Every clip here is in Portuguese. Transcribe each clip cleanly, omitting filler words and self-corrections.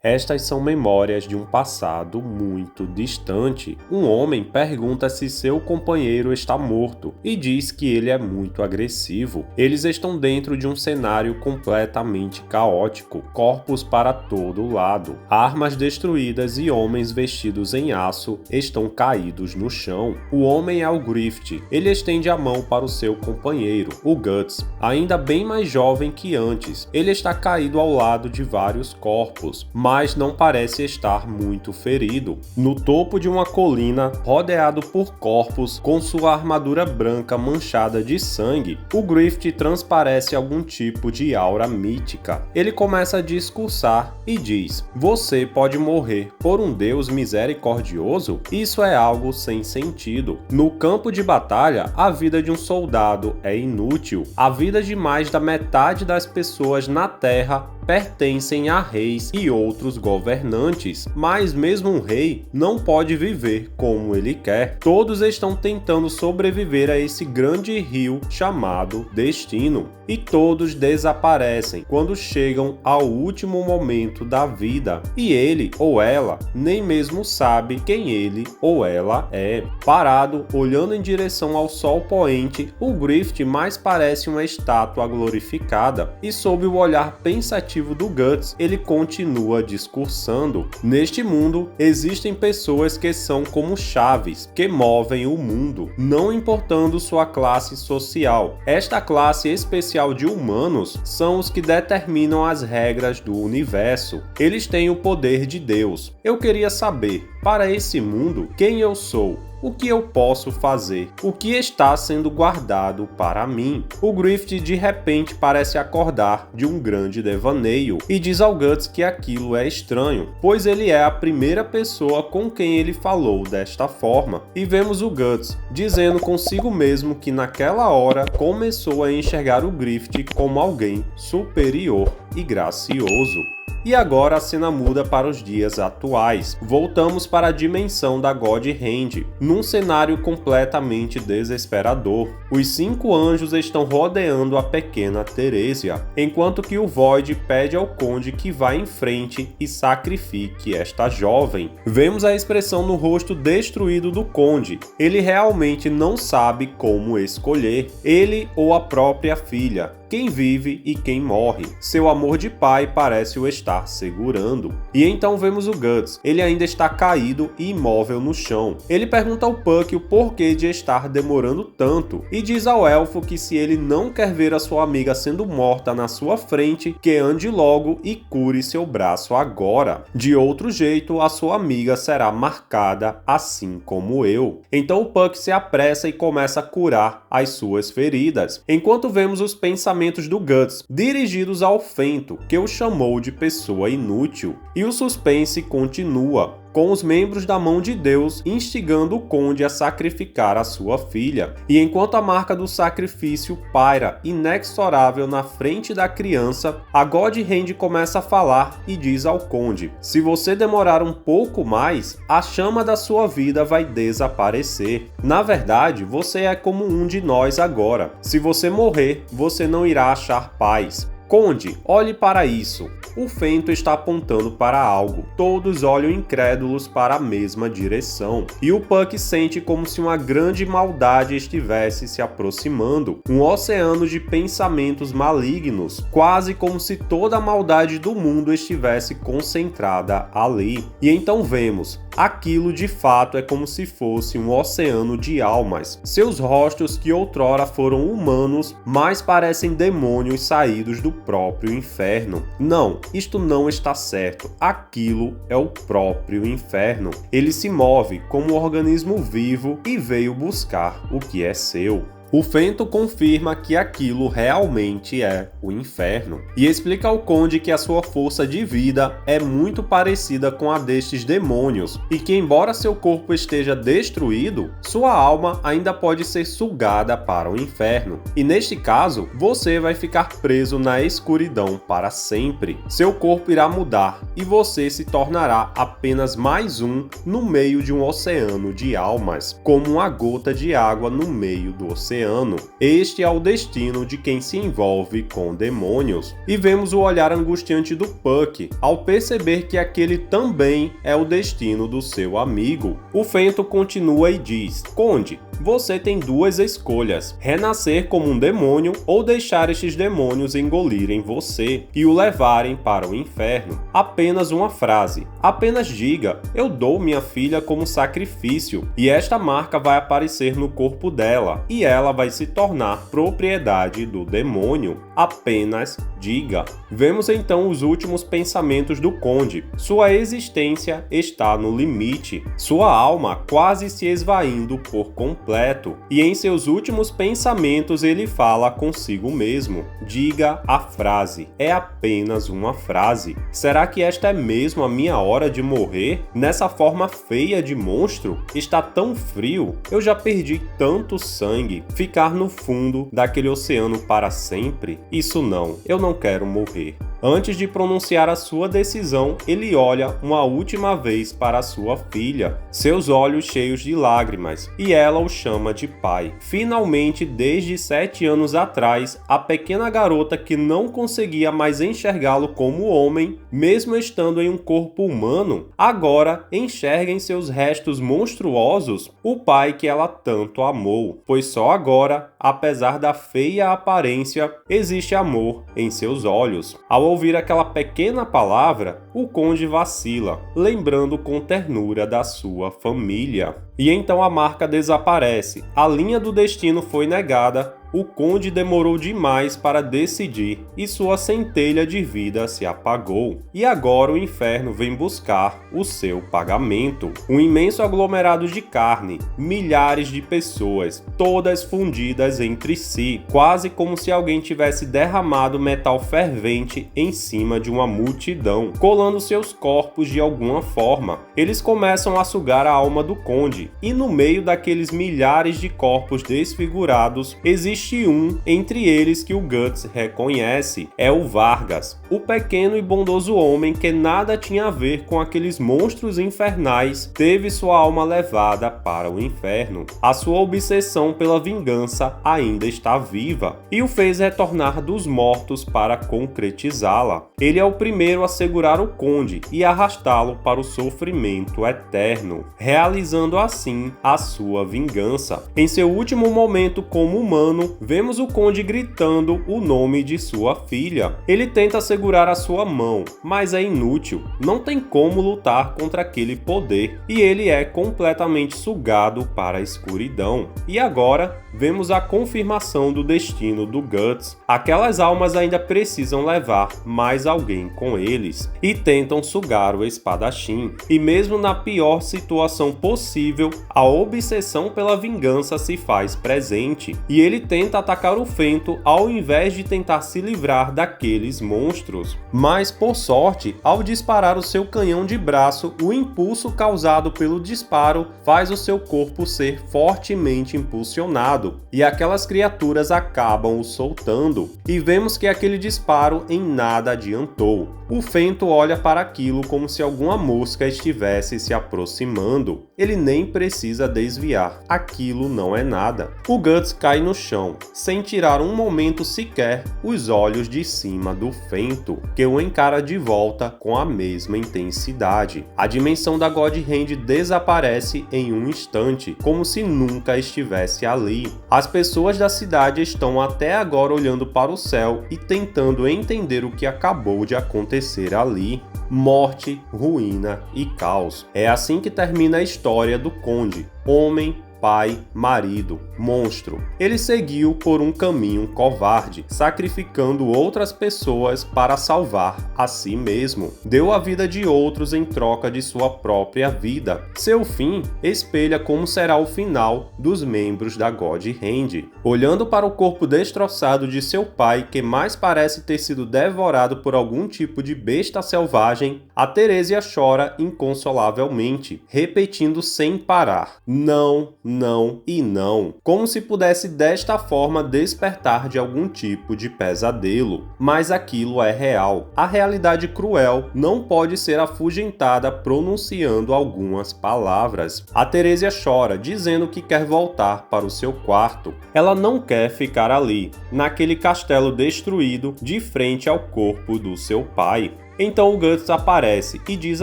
Estas são memórias de um passado muito distante. Um homem pergunta se seu companheiro está morto e diz que ele é muito agressivo. Eles estão dentro de um cenário completamente caótico, corpos para todo lado, armas destruídas e homens vestidos em aço estão caídos no chão. O homem é o Griffith. Ele estende a mão para o seu companheiro, o Guts, ainda bem mais jovem que antes. Ele está caído ao lado de vários corpos, mas não parece estar muito ferido. No topo de uma colina, rodeado por corpos, com sua armadura branca manchada de sangue, o Griffith transparece algum tipo de aura mítica. Ele começa a discursar e diz: "Você pode morrer por um Deus misericordioso? Isso é algo sem sentido. No campo de batalha, a vida de um soldado é inútil. A vida de mais da metade das pessoas na Terra pertencem a reis e outros governantes, mas mesmo um rei não pode viver como ele quer. Todos estão tentando sobreviver a esse grande rio chamado destino, e todos desaparecem quando chegam ao último momento da vida, e ele ou ela nem mesmo sabe quem ele ou ela é." Parado, olhando em direção ao sol poente, o Griffith mais parece uma estátua glorificada, e sob o olhar pensativo do Guts, ele continua discursando: "Neste mundo, existem pessoas que são como chaves, que movem o mundo, não importando sua classe social. Esta classe especial de humanos são os que determinam as regras do universo. Eles têm o poder de Deus. Eu queria saber, para esse mundo, quem eu sou? O que eu posso fazer? O que está sendo guardado para mim?" O Griffith de repente parece acordar de um grande devaneio e diz ao Guts que aquilo é estranho, pois ele é a primeira pessoa com quem ele falou desta forma. E vemos o Guts dizendo consigo mesmo que naquela hora começou a enxergar o Griffith como alguém superior e gracioso. E agora a cena muda para os dias atuais. Voltamos para a dimensão da God Hand, num cenário completamente desesperador. Os 5 anjos estão rodeando a pequena Teresia, enquanto que o Void pede ao Conde que vá em frente e sacrifique esta jovem. Vemos a expressão no rosto destruído do Conde. Ele realmente não sabe como escolher, ele ou a própria filha, quem vive e quem morre. Seu amor de pai parece o estar segurando. E então vemos o Guts. Ele ainda está caído e imóvel no chão. Ele pergunta ao Puck o porquê de estar demorando tanto e diz ao elfo que se ele não quer ver a sua amiga sendo morta na sua frente, que ande logo e cure seu braço agora. De outro jeito, a sua amiga será marcada assim como eu. Então o Puck se apressa e começa a curar as suas feridas, enquanto vemos os pensamentos do Guts dirigidos ao Fento, que o chamou de pessoa inútil. E o suspense continua, com os membros da mão de Deus instigando o Conde a sacrificar a sua filha. E enquanto a marca do sacrifício paira inexorável na frente da criança, a God Hand começa a falar e diz ao Conde: "Se você demorar um pouco mais, a chama da sua vida vai desaparecer. Na verdade, você é como um de nós agora. Se você morrer, você não irá achar paz. Conde, olhe para isso." O Fento está apontando para algo. Todos olham incrédulos para a mesma direção. E o Puck sente como se uma grande maldade estivesse se aproximando. Um oceano de pensamentos malignos, quase como se toda a maldade do mundo estivesse concentrada ali. E então vemos, aquilo de fato é como se fosse um oceano de almas. Seus rostos que outrora foram humanos, mas parecem demônios saídos do próprio inferno. Não, isto não está certo. Aquilo é o próprio inferno. Ele se move como um organismo vivo e veio buscar o que é seu. O Fento confirma que aquilo realmente é o inferno e explica ao Conde que a sua força de vida é muito parecida com a destes demônios e que, embora seu corpo esteja destruído, sua alma ainda pode ser sugada para o inferno. E neste caso, você vai ficar preso na escuridão para sempre. Seu corpo irá mudar e você se tornará apenas mais um no meio de um oceano de almas, como uma gota de água no meio do oceano. oceano. Este é o destino de quem se envolve com demônios. E vemos o olhar angustiante do Puck ao perceber que aquele também é o destino do seu amigo. O Fento continua e diz: Conde, você tem duas escolhas: renascer como um demônio ou deixar estes demônios engolirem você e o levarem para o inferno. Apenas uma frase. Apenas diga: eu dou minha filha como sacrifício, e esta marca vai aparecer no corpo dela, e ela vai se tornar propriedade do demônio. Apenas diga. Vemos então os últimos pensamentos do Conde. Sua existência está no limite, sua alma quase se esvaindo por completo, e em seus últimos pensamentos ele fala consigo mesmo. Diga a frase. É apenas uma frase. Será que esta é mesmo a minha hora de morrer? Nessa forma feia de monstro? Está tão frio. Eu já perdi tanto sangue. Ficar no fundo daquele oceano para sempre? Isso não. Eu não quero morrer. Antes de pronunciar a sua decisão, ele olha uma última vez para sua filha, seus olhos cheios de lágrimas, e ela o chama de pai. Finalmente, desde 7 anos atrás, a pequena garota que não conseguia mais enxergá-lo como homem, mesmo estando em um corpo humano, agora enxerga em seus restos monstruosos o pai que ela tanto amou, pois só agora, apesar da feia aparência, existe amor em seus olhos. Ao ouvir aquela pequena palavra, o Conde vacila, lembrando com ternura da sua família. E então a marca desaparece. A linha do destino foi negada. O Conde demorou demais para decidir e sua centelha de vida se apagou. E agora o inferno vem buscar o seu pagamento. Um imenso aglomerado de carne, milhares de pessoas, todas fundidas entre si, quase como se alguém tivesse derramado metal fervente em cima de uma multidão, colando seus corpos de alguma forma. Eles começam a sugar a alma do Conde, e no meio daqueles milhares de corpos desfigurados, existe um entre eles que o Guts reconhece. É o Vargas, o pequeno e bondoso homem que nada tinha a ver com aqueles monstros infernais, teve sua alma levada para o inferno. A sua obsessão pela vingança ainda está viva e o fez retornar dos mortos para concretizá-la. Ele é o primeiro a segurar o Conde e arrastá-lo para o sofrimento eterno, realizando assim a sua vingança. Em seu último momento como humano, vemos o Conde gritando o nome de sua filha. Ele tenta segurar a sua mão, mas é inútil. Não tem como lutar contra aquele poder e ele é completamente sugado para a escuridão. E agora, vemos a confirmação do destino do Guts. Aquelas almas ainda precisam levar mais alguém com eles e tentam sugar o espadachim. E mesmo na pior situação possível, a obsessão pela vingança se faz presente e ele tenta atacar o Fento ao invés de tentar se livrar daqueles monstros. Mas, por sorte, ao disparar o seu canhão de braço, o impulso causado pelo disparo faz o seu corpo ser fortemente impulsionado e aquelas criaturas acabam o soltando. E vemos que aquele disparo em nada adiantou. O Fento olha para aquilo como se alguma mosca estivesse se aproximando. Ele nem precisa desviar. Aquilo não é nada. O Guts cai no chão, sem tirar um momento sequer os olhos de cima do Fento, que o encara de volta com a mesma intensidade. A dimensão da God Hand desaparece em um instante, como se nunca estivesse ali. As pessoas da cidade estão até agora olhando para o céu e tentando entender o que acabou de acontecer ali. Morte, ruína e caos. É assim que termina a história do Conde, homem, pai, marido, monstro. Ele seguiu por um caminho covarde, sacrificando outras pessoas para salvar a si mesmo. Deu a vida de outros em troca de sua própria vida. Seu fim espelha como será o final dos membros da God Hand. Olhando para o corpo destroçado de seu pai, que mais parece ter sido devorado por algum tipo de besta selvagem, a Teresia chora inconsolavelmente, repetindo sem parar: não não e não, como se pudesse desta forma despertar de algum tipo de pesadelo. Mas aquilo é real. A realidade cruel não pode ser afugentada pronunciando algumas palavras. A Teresia chora, dizendo que quer voltar para o seu quarto. Ela não quer ficar ali, naquele castelo destruído, de frente ao corpo do seu pai. Então o Guts aparece e diz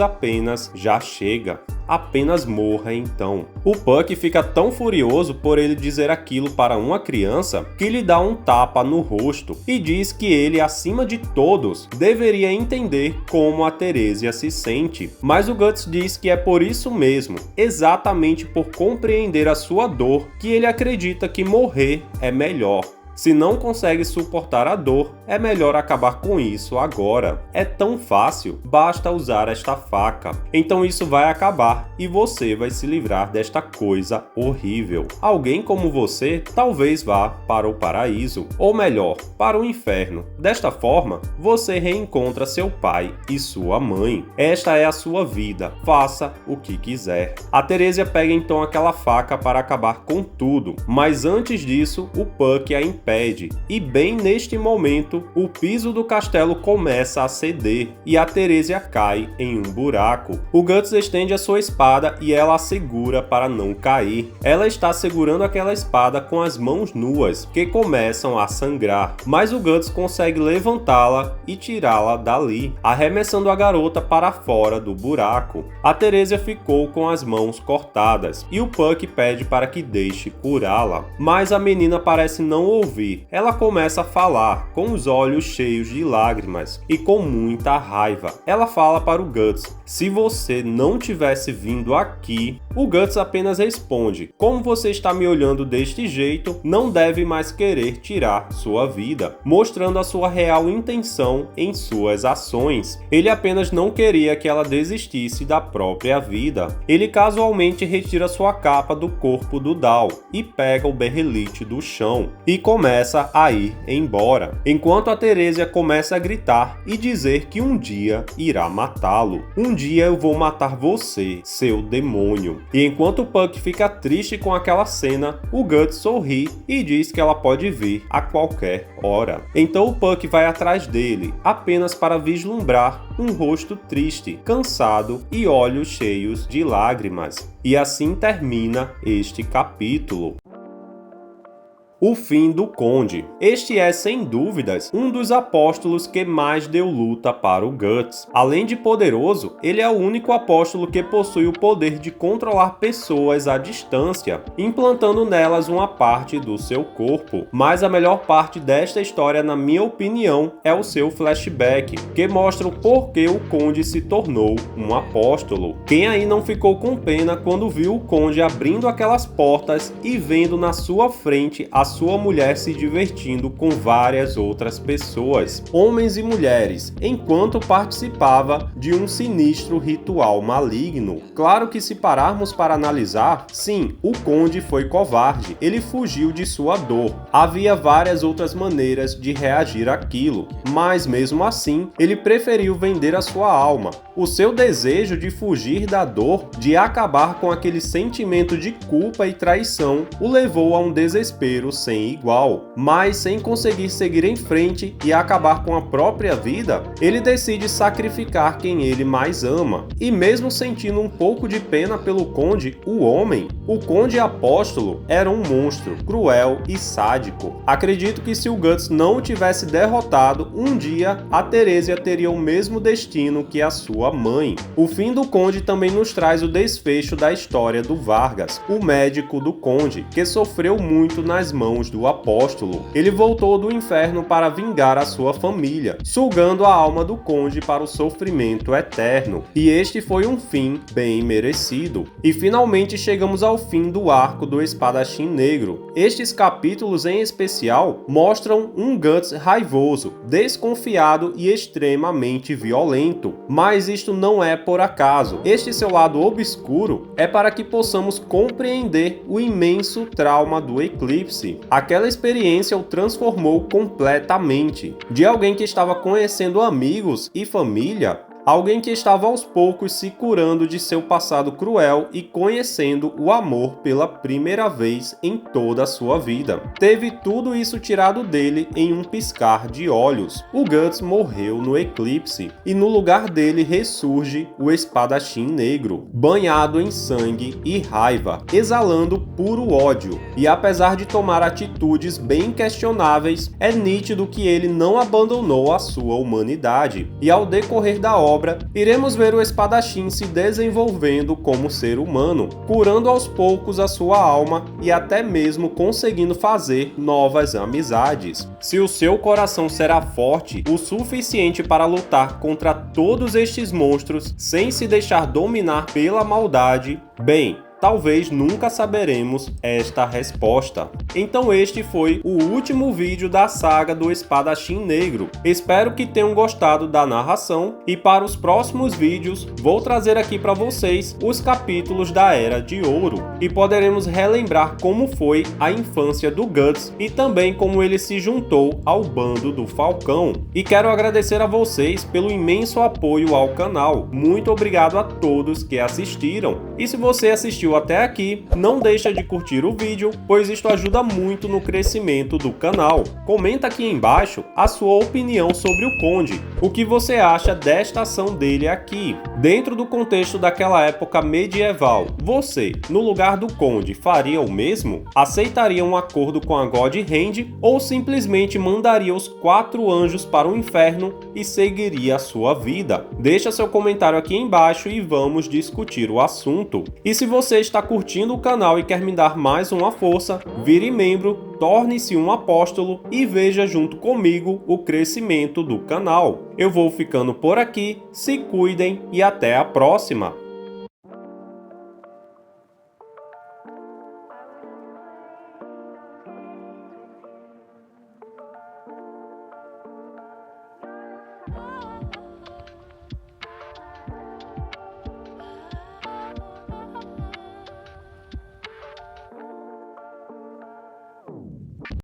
apenas, já chega. Apenas morra então. O Puck fica tão furioso por ele dizer aquilo para uma criança que lhe dá um tapa no rosto e diz que ele, acima de todos, deveria entender como a Teresia se sente. Mas o Guts diz que é por isso mesmo, exatamente por compreender a sua dor, que ele acredita que morrer é melhor. Se não consegue suportar a dor, é melhor acabar com isso agora. É tão fácil, basta usar esta faca. Então isso vai acabar e você vai se livrar desta coisa horrível. Alguém como você talvez vá para o paraíso, ou melhor, para o inferno. Desta forma, você reencontra seu pai e sua mãe. Esta é a sua vida, faça o que quiser. A Teresia pega então aquela faca para acabar com tudo, mas antes disso, o Puck a impede. E bem neste momento, o piso do castelo começa a ceder e a Teresia cai em um buraco. O Guts estende a sua espada e ela a segura para não cair. Ela está segurando aquela espada com as mãos nuas, que começam a sangrar, mas o Guts consegue levantá-la e tirá-la dali, arremessando a garota para fora do buraco. A Teresia ficou com as mãos cortadas e o Puck pede para que deixe curá-la, mas a menina parece não ouvir. Ela começa a falar, com os olhos cheios de lágrimas e com muita raiva. Ela fala para o Guts: se você não tivesse vindo aqui... O Guts apenas responde: como você está me olhando deste jeito, não deve mais querer tirar sua vida, mostrando a sua real intenção em suas ações. Ele apenas não queria que ela desistisse da própria vida. Ele casualmente retira sua capa do corpo do Dal e pega o berrelite do chão e começa a ir embora, enquanto a Teresia começa a gritar e dizer que um dia irá matá-lo. Um dia eu vou matar você, seu demônio. E enquanto o Puck fica triste com aquela cena, o Guts sorri e diz que ela pode vir a qualquer hora. Então o Puck vai atrás dele, apenas para vislumbrar um rosto triste, cansado e olhos cheios de lágrimas. E assim termina este capítulo. O fim do Conde. Este é, sem dúvidas, um dos apóstolos que mais deu luta para o Guts. Além de poderoso, ele é o único apóstolo que possui o poder de controlar pessoas à distância, implantando nelas uma parte do seu corpo. Mas a melhor parte desta história, na minha opinião, é o seu flashback, que mostra o porquê o Conde se tornou um apóstolo. Quem aí não ficou com pena quando viu o Conde abrindo aquelas portas e vendo na sua frente a sua mulher se divertindo com várias outras pessoas, homens e mulheres, enquanto participava de um sinistro ritual maligno? Claro que, se pararmos para analisar, sim, o Conde foi covarde, ele fugiu de sua dor. Havia várias outras maneiras de reagir àquilo, mas mesmo assim, ele preferiu vender a sua alma. O seu desejo de fugir da dor, de acabar com aquele sentimento de culpa e traição, o levou a um desespero sem igual. Mas sem conseguir seguir em frente e acabar com a própria vida, ele decide sacrificar quem ele mais ama. E mesmo sentindo um pouco de pena pelo Conde, o homem, o Conde Apóstolo, era um monstro, cruel e sádico. Acredito que se o Guts não o tivesse derrotado, um dia a Teresia teria o mesmo destino que a sua mãe. O fim do Conde também nos traz o desfecho da história do Vargas, o médico do Conde, que sofreu muito nas mãos do apóstolo. Ele voltou do inferno para vingar a sua família, sugando a alma do Conde para o sofrimento eterno. E este foi um fim bem merecido. E finalmente chegamos ao fim do arco do Espadachim Negro. Estes capítulos em especial mostram um Guts raivoso, desconfiado e extremamente violento. Mas isto não é por acaso. Este seu lado obscuro é para que possamos compreender o imenso trauma do Eclipse. Aquela experiência o transformou completamente. De alguém que estava conhecendo amigos e família, alguém que estava aos poucos se curando de seu passado cruel e conhecendo o amor pela primeira vez em toda a sua vida. Teve tudo isso tirado dele em um piscar de olhos. O Guts morreu no eclipse e no lugar dele ressurge o espadachim negro, banhado em sangue e raiva, exalando puro ódio. E apesar de tomar atitudes bem questionáveis, é nítido que ele não abandonou a sua humanidade. E ao decorrer da obra, iremos ver o espadachim se desenvolvendo como ser humano, curando aos poucos a sua alma e até mesmo conseguindo fazer novas amizades. Se o seu coração será forte o suficiente para lutar contra todos estes monstros sem se deixar dominar pela maldade, bem, talvez nunca saberemos esta resposta. Então este foi o último vídeo da saga do Espadachim Negro. Espero que tenham gostado da narração e para os próximos vídeos vou trazer aqui para vocês os capítulos da Era de Ouro e poderemos relembrar como foi a infância do Guts e também como ele se juntou ao bando do Falcão. E quero agradecer a vocês pelo imenso apoio ao canal. Muito obrigado a todos que assistiram. E se você assistiu até aqui, não deixa de curtir o vídeo, pois isto ajuda muito no crescimento do canal. Comenta aqui embaixo a sua opinião sobre o Conde. O que você acha desta ação dele aqui? Dentro do contexto daquela época medieval, você, no lugar do Conde, faria o mesmo? Aceitaria um acordo com a God Hand ou simplesmente mandaria os 4 anjos para o inferno e seguiria a sua vida? Deixa seu comentário aqui embaixo e vamos discutir o assunto. E se você está curtindo o canal e quer me dar mais uma força, vire membro, torne-se um apóstolo e veja junto comigo o crescimento do canal. Eu vou ficando por aqui, se cuidem e até a próxima!